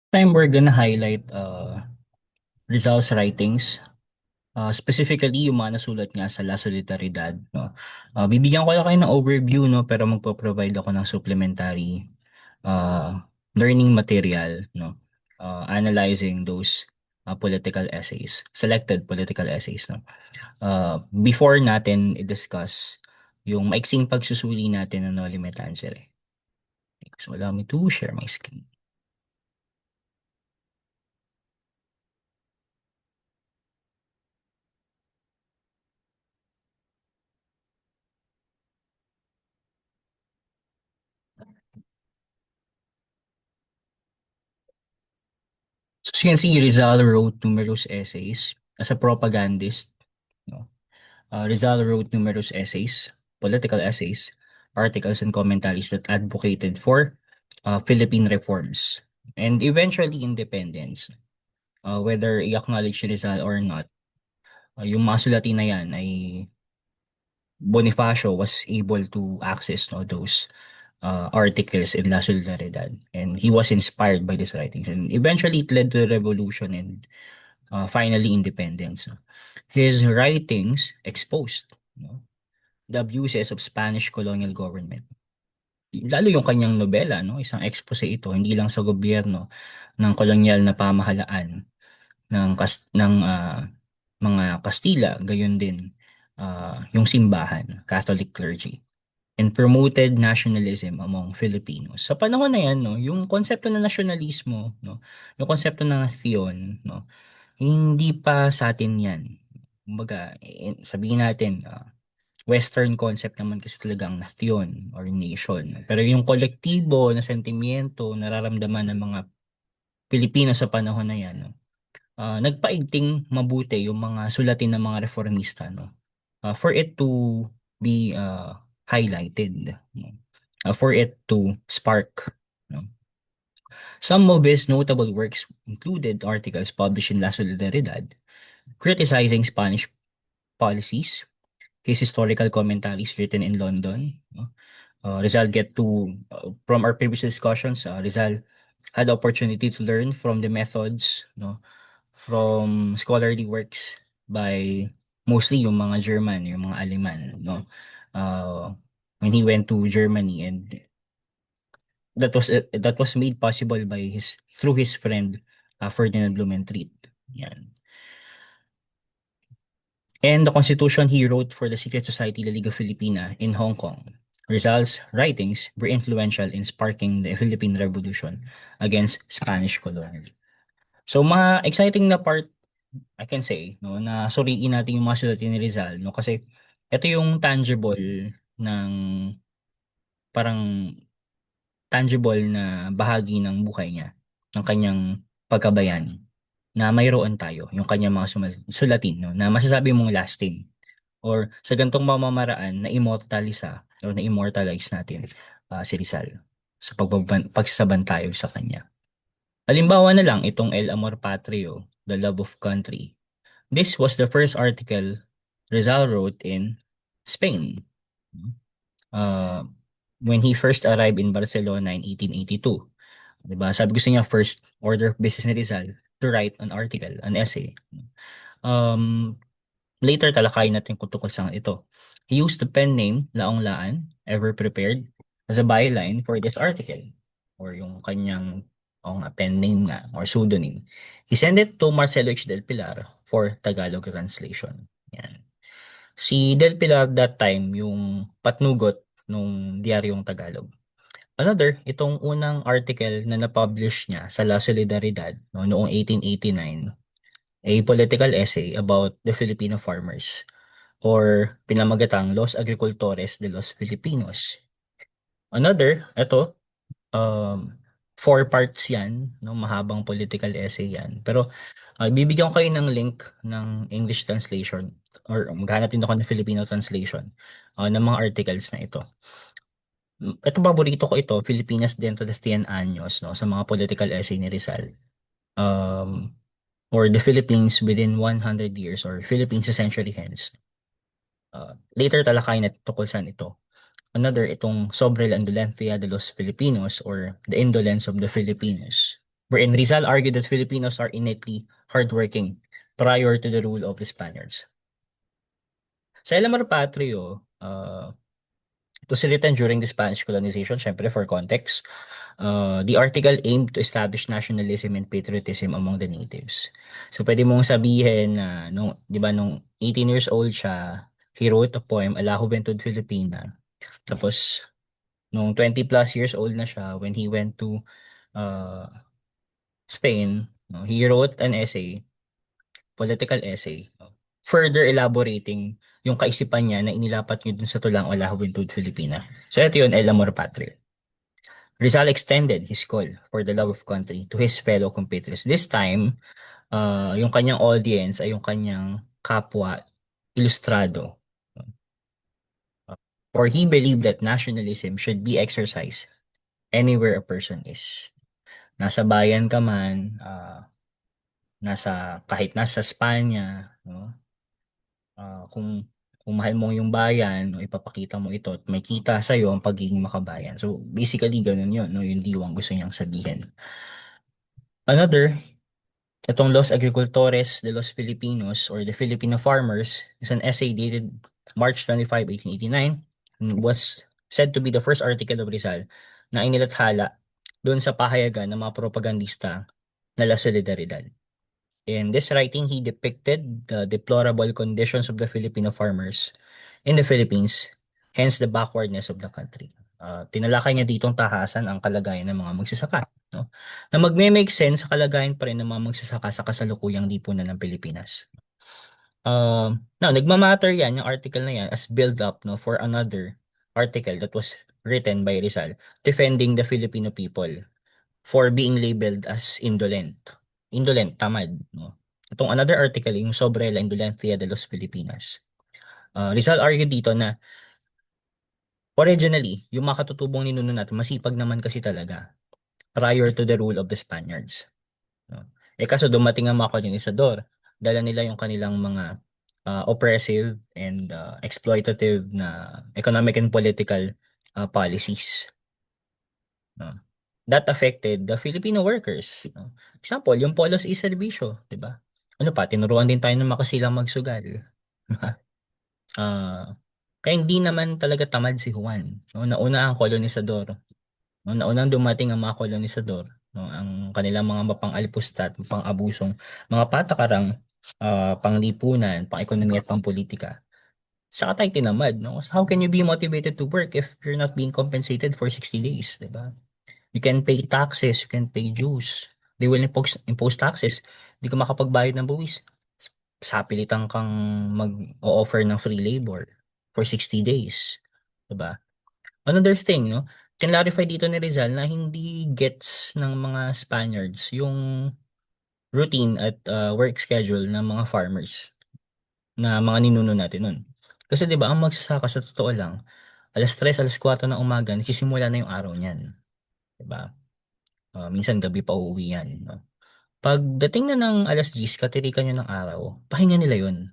Time we're gonna highlight Rizal's writings, specifically yung mga nasulat niya sa La Solidaridad, no? Bibigyan ko lang kayo ng overview, no, pero magpo-provide ako ng supplementary uh, learning material, no, analyzing those political essays, selected political essays, no. Before natin i-discuss yung maiksing pagsusuli natin ng Noli Me Tangere. So allow me to share my screen. So as you can see, Rizal wrote numerous essays as a propagandist. No? Rizal wrote numerous essays, political essays, articles, and commentaries that advocated for Philippine reforms and eventually independence. Whether i-acknowledge ni Rizal or not, yung mga sulatin na yan ay Bonifacio was able to access, no, those articles in La Solidaridad, and he was inspired by these writings, and eventually it led to the revolution and finally independence. His writings exposed, no, the abuses of Spanish colonial government. Lalo yung kanyang nobela, no, isang expose ito hindi lang sa gobyerno ng kolonyal na pamahalaan ng mga Kastila, gayon din yung simbahan, Catholic clergy, and promoted nationalism among Filipinos. Sa panahon na yan, no, yung konsepto ng nasyonalismo, no, yung konsepto ng nation, no, hindi pa sa atin yan. Kumbaga, sabihin natin, Western concept naman kasi talaga ang nation or nation. Pero yung kolektibo na sentimiento, nararamdaman ng mga Pilipino sa panahon na yan, no, nagpaigting mabuti yung mga sulatin ng mga reformista, no, for it to be highlighted, no, for it to spark, no. Some of his notable works included articles published in La Solidaridad criticizing Spanish policies, his historical commentaries written in London, no. Rizal get to from our previous discussions, Rizal had the opportunity to learn from the methods, no, from scholarly works by mostly yung mga German, yung mga Aleman, no. Uh, when he went to Germany, and that was made possible by his through his friend Ferdinand Blumentritt. Yan. And the constitution he wrote for the secret society La Liga Filipina in Hong Kong. Rizal's writings were influential in sparking the Philippine Revolution against Spanish colonialism. So mga exciting na part, I can say, no, na suriin natin yung mga sulatin ni Rizal, no, kasi ito yung ng parang tangible na bahagi ng buhay niya, ng kanyang pagkabayani, na mayroon tayo, yung kanyang mga sulatin, no, na masasabi mong lasting, or sa gantong mamamaraan na immortalisa o na immortalize natin si Rizal sa pagsasaban tayo sa kanya. Halimbawa na lang itong El Amor Patrio, The Love of Country. This was the first article Rizal wrote in Spain, uh, when he first arrived in Barcelona in 1882. Diba? Sabi gusto niya first order of business ni Rizal to write an article, an essay. Um, Later talakayin natin kung tungkol sa ito. He used the pen name Laong Laan, ever prepared, as a byline for this article, or yung kanyang pen name nga or pseudonym. He sent it to Marcelo H. Del Pilar for Tagalog translation. Yan. Si Del Pilar that time yung patnugot nung diaryong Tagalog. Another, itong unang article na na-publish niya sa La Solidaridad, no, noong 1889, a political essay about the Filipino farmers, or pinamagatang Los Agricultores de los Filipinos. Another, ito, um, four parts yan, no, mahabang political essay yan. Pero bibigyan ko kayo ng link ng English translation, or maghanap din ako ng Filipino translation ng mga articles na ito. Ito, paborito ko ito, Filipinas dentro de 100 años, no, sa mga political essay ni Rizal. Um, or the Philippines within 100 years, or Philippines a century hence. Later talakayin natin tungkol saan ito. Another, itong Sobre la Indolencia de los Filipinos, or The Indolence of the Filipinos. wherein Rizal argued that Filipinos are innately hardworking prior to the rule of the Spaniards. Sa Elamar Patrio, it was written during the Spanish colonization, syempre for context. The article aimed to establish nationalism and patriotism among the natives. So pwede mong sabihin na nung, 'di ba nung 18 years old siya, he wrote a poem, A La Juventud Filipina. Tapos nung 20 plus years old na siya when he went to uh, Spain, no, he wrote an essay, political essay, no, further elaborating yung kaisipan niya na inilapat niya dun sa tulang O La Juventud Filipina. So ito yun, El Amor Patrio. Rizal extended his call for the love of country to his fellow compatriots. This time, yung kanyang audience ay yung kanyang kapwa ilustrado. For he believed that nationalism should be exercised anywhere a person is. Nasa bayan ka man, kahit nasa Spanya, no? Kung mahal mo yung bayan, no, ipapakita mo ito at may kita sa iyo ang pagiging makabayan. So basically ganun 'yon, no, yung diwang gusto niyang sabihin. Another, itong Los Agricultores de los Filipinos or the Filipino Farmers is an essay dated March 25, 1889 and was said to be the first article of Rizal na inilathala doon sa pahayagan ng mga propagandista na La Solidaridad. In this writing, he depicted the deplorable conditions of the Filipino farmers in the Philippines, hence the backwardness of the country. Tinalakay niya ditong tahasan ang kalagayan ng mga magsasaka, no? Na magme-make sense sa kalagayan pa rin ng mga magsasaka sa kasalukuyang lipunan ng Pilipinas. Now, nagmamatter yan, yung article na yan, as build-up, no, for another article that was written by Rizal defending the Filipino people for being labeled as indolent. Indolent, tamad. No? Itong another article, yung Sobre la Indolencia de los Filipinas. Rizal argued dito na originally, yung mga katutubong ninuno natin, masipag naman kasi talaga prior to the rule of the Spaniards. No? Kaso dumating ang mga kolonisador, dala nila yung kanilang mga oppressive and exploitative na economic and political policies. No? That affected the Filipino workers. No? Example, yung Polos e-Servicio, di ba? Ano pa, tinuruan din tayo ng makasilang magsugal. Ah, Kaya hindi naman talaga tamad si Juan. No? Nauna ang kolonisador. No? Naunang dumating ang mga kolonisador. No? Ang kanilang mga mapang-alipustat, mapang-abusong, mga patakarang panglipunan, pang-ekonomiya at pang-politika. Saka tayo tinamad. No? So how can you be motivated to work if you're not being compensated for 60 days? Diba? You can pay taxes, you can pay dues. They will impose taxes. Hindi ka makapagbayad ng buwis. Sapilitan kang mag-o-offer ng free labor for 60 days. Diba? Another thing, no? Clarify dito ni Rizal na hindi gets ng mga Spaniards yung routine at work schedule ng mga farmers na mga ninuno natin nun. Kasi 'di ba ang magsasaka sa totoo lang, alas 3, alas 4 ng umaga, nagsisimula na yung araw niyan. 'Di ba? Minsan gabi pa uuwi yan. No? Pagdating na ng alas 10, katirikan nyo ng araw, pahinga nila yun.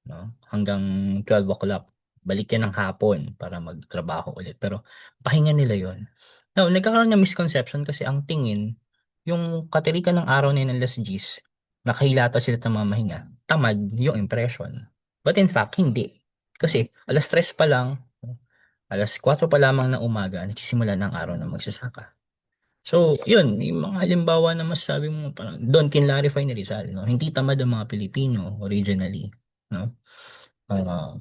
No? Hanggang 12 o'clock. Balik yan ng hapon para magtrabaho ulit. Pero pahinga nila yun. Now, nagkakaroon ng misconception kasi ang tingin, yung katirikan ng araw na yun ng alas 10, nakahilata sila ng mga mahinga. Tamad yung impression. But in fact, hindi. Kasi alas 3 pa lang, alas 4 pa lamang ng umaga, nagsisimula ng araw ng magsasaka. So, yun, yung mga halimbawa na masasabi mo, parang doon kinlarify ni Rizal, no? Hindi tamad ang mga Pilipino originally, no? Ah,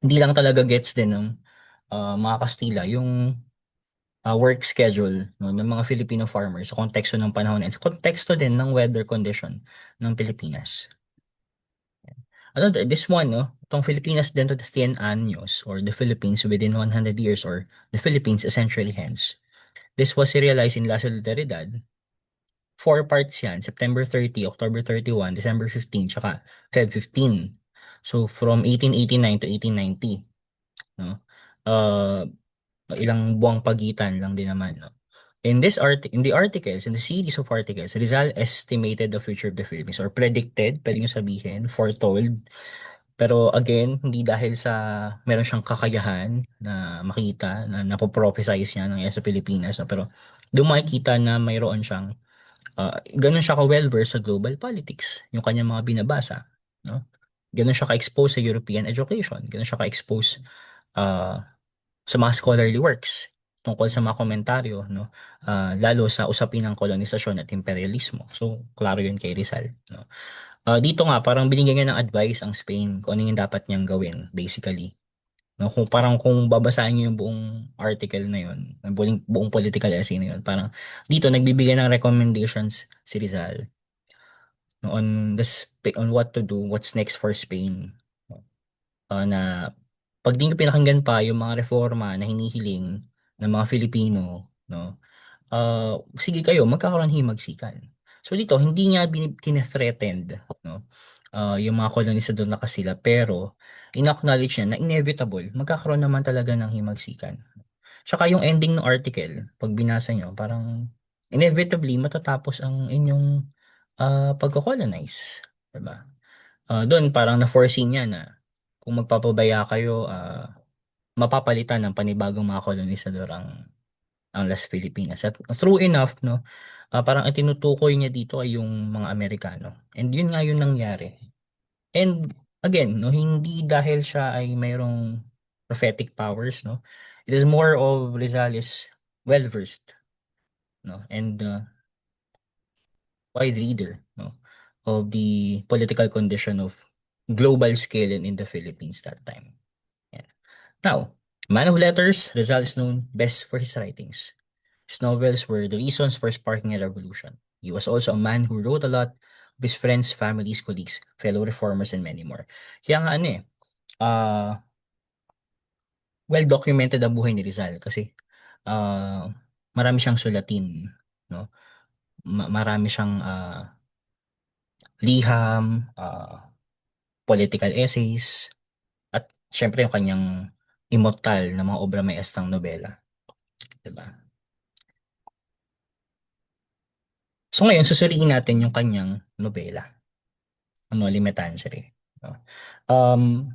Hindi lang talaga gets din ng mga Kastila yung work schedule, no, ng mga Filipino farmers sa konteksto ng panahon and sa konteksto din ng weather condition ng Pilipinas. This one, no? Itong Filipinas dentro de 100 años or the Philippines within 100 years or the Philippines a century hence. This was serialized in La Solidaridad. 4 parts yan. September 30, October 31, December 15, tsaka Feb 15. So, from 1889 to 1890. No? Uh, Ilang buwang pagitan lang din naman. No? In the articles, in the series of articles, Rizal estimated the future of the Philippines or predicted, pwede nyo sabihin, foretold, Pero again, hindi dahil sa meron siyang kakayahan na makita na napoprophesize niya ng sa Pilipinas, no? Pero doon makikita na mayroon siyang ganun siya ka well-versed sa global politics, yung kanyang mga binabasa, no? Ganun siya ka-expose sa European education, ganun siya ka-expose uh, sa mga scholarly works tungkol sa mga komentaryo, no? Lalo sa usapin ng kolonisasyon at imperialismo. So, klaro yun kay Rizal, no? Dito nga, parang binigyan niya ng advice ang Spain kung ano yung dapat niyang gawin, basically. No, kung babasahin niyo yung buong article na yun, ang buong political essay na yun, parang dito nagbibigay ng recommendations si Rizal no, on what to do, what's next for Spain. Na pag di nyo pinakinggan pa yung mga reforma na hinihiling ng mga Filipino, no, sige kayo, magkakaroon himagsikan. So dito, hindi niya tinethreatened, no, yung mga kolonisador na kasila, pero in-acknowledge niya na inevitable, magkakaroon naman talaga ng himagsikan. Tsaka yung ending ng article, pag binasa nyo, parang inevitably matatapos ang inyong pagko-colonize. Diba? Doon parang na-foresee niya na kung magpapabaya kayo, mapapalitan ng panibagong mga kolonisador ang Las Filipinas. At true enough, no, parang ang tinutukoy niya dito ay yung mga Amerikano. And yun nga yung nangyari. And again, no, hindi dahil siya ay mayroong prophetic powers, no. It is more of Rizal is well-versed, no, and wide reader, no, of the political condition of global scale in the Philippines that time. Yeah. Now, man of letters, Rizal is known best for his writings. His novels were the reasons for sparking a revolution. He was also a man who wrote a lot of his friends, families, colleagues, fellow reformers, and many more. Kaya nga ano eh, uh, well documented ang buhay ni Rizal kasi uh, marami siyang sulatin, no? Marami siyang liham, political essays, at syempre yung kanyang immortal na mga obra maestrang nobela, 'di ba? So ngayon susuriin natin yung kanyang nobela, Noli Me Tangere, no? Um,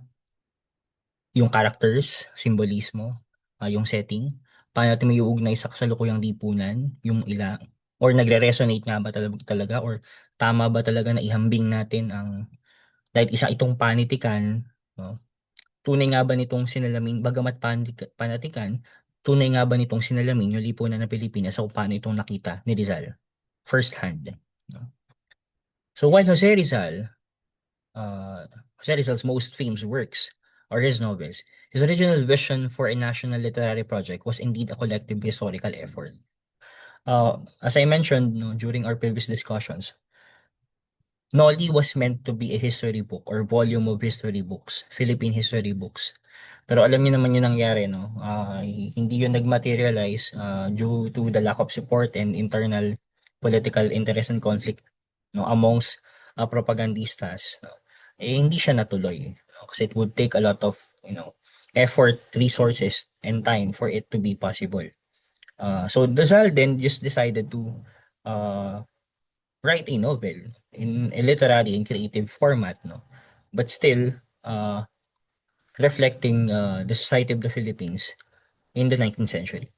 yung characters, simbolismo, yung setting, paano natin may uugnay sa kasalukuyang lipunan, yung or nagre-resonate nga ba talaga, or tama ba talaga na ihambing natin ang, dahil isa itong panitikan, no? Tunay nga ba nitong sinalamin, bagamat panatikan, tunay nga ba nitong sinalamin yung lipunan ng Pilipinas sa kung paano itong nakita ni Rizal, first hand, no? So while uh, Jose Rizal's most famous works are his novels. His original vision for a national literary project was indeed a collective historical effort. As I mentioned, no, during our previous discussions, Noli was meant to be a history book or volume of history books, Philippine history books. Pero alam niyo naman yung nangyari, no? Hindi yun nag-materialize due to the lack of support and internal political interest and conflict, no, amongst propagandistas, no? Hindi siya natuloy, no? Kasi it would take a lot of, effort, resources, and time for it to be possible. So Dazal then just decided to uh, write a novel in a literary and creative format, no? But still, uh, reflecting the society of the Philippines in the 19th century.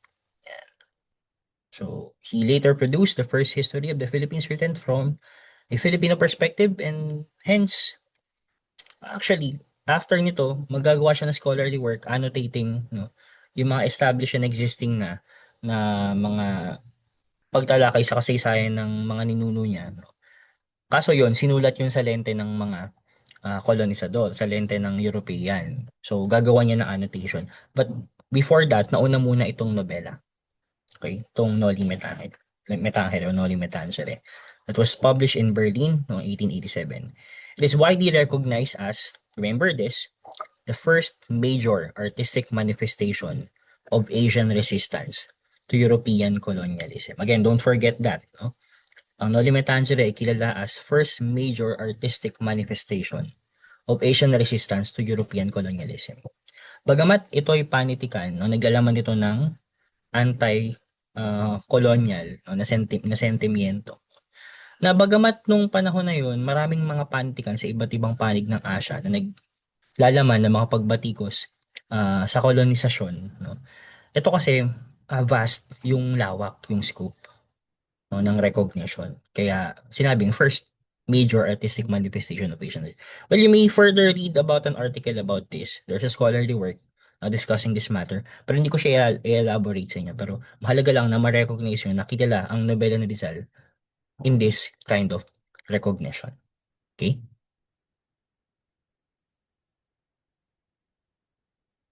So he later produced the first history of the Philippines written from a Filipino perspective, and hence, actually, after nito, magagawa siya ng scholarly work annotating, no, yung mga established and existing na mga pagtalakay sa kasaysayan ng mga ninuno niya, no. Kaso yon sinulat yun sa lente ng mga kolonisador, sa lente ng European. So gagawa niya ng annotation. But before that, nauna muna itong nobela. Okay? Itong Noli Me Tangere o Noli Me Tangere. That was published in Berlin noong 1887. It is widely recognized as, remember this, the first major artistic manifestation of Asian resistance to European colonialism. Again, don't forget that. No? Ang Noli Me Tangere ay kilala as first major artistic manifestation of Asian resistance to European colonialism. Bagamat ito ay panitikan, no, naglalaman dito ng anti-colonial, no, na sentimiento. Na bagamat nung panahon na yun, maraming mga panitikan sa iba't ibang panig ng Asia na lalaman ng mga pagbatikos sa kolonisasyon, no? Ito kasi vast yung lawak, yung scope, no, ng recognition. Kaya sinabing first major artistic manifestation of Asian. Well, you may further read about an article about this. There's a scholarly work discussing this matter. Pero hindi ko siya i-elaborate sa inyo. Pero mahalaga lang na ma-recognize yun, nakilala ang nobela ni Rizal in this kind of recognition. Okay?